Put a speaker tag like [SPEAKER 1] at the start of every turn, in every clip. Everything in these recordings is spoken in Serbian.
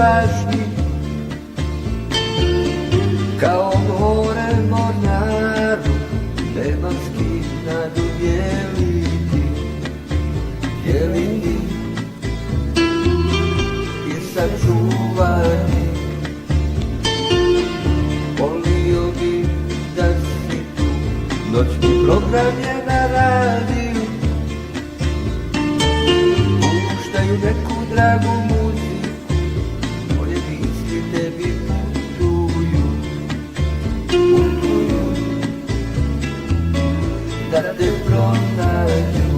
[SPEAKER 1] bašni, kao more mornaru, nebanski nadu jeliti i sačuvati. Volio bi da si tu, noćni program je na radiju, puštaju neku dragu muziku, moje misli tebi putuju, da te pronađu.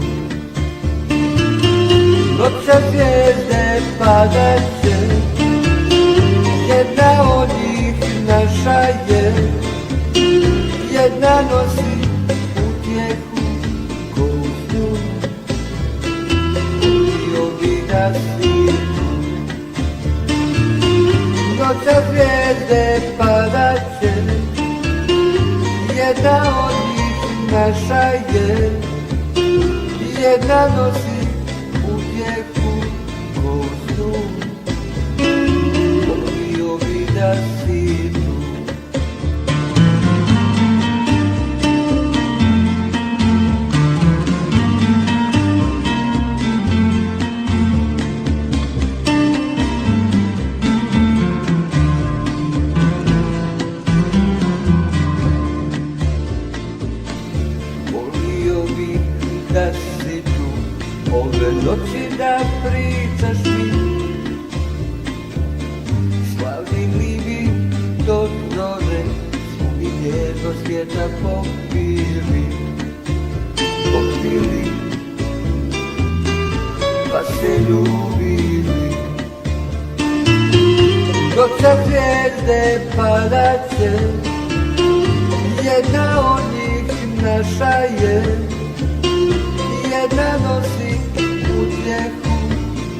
[SPEAKER 1] Noća zvijezde padaće, jedna od njih naša je, jedna nosi utjehu ko snu. Volio bi da si tu. Noća zvijezde padaće, jedna od njih naša je, jedna nosi utjehu ko snu. Volio bi da si tu. Volio bi da si tu, ove noći da pričaš mi, slavili bi do zore, smo mi nježno svijeta popili, pa se ljubili. Noća zvijezde padaće, jedna od njih naša je, jedna nosi utjehu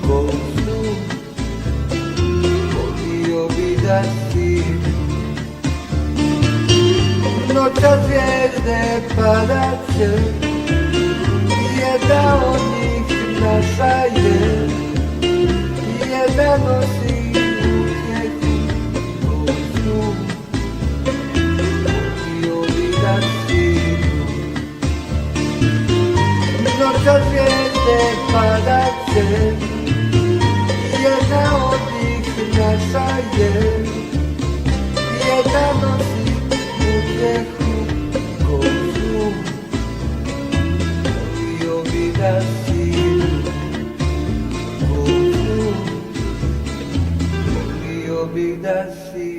[SPEAKER 1] ko snu. Volio bi da si tu. Noća zvijezde padaće, jedna od njih naša je, jedna nosi utjehu ko snu. Volio bi da si tu. Noća zvijezde padaće, jedna od njih naša je, jedna nosi utjehu ko snu. Volio bi da si tu, ko snu. Volio bi da si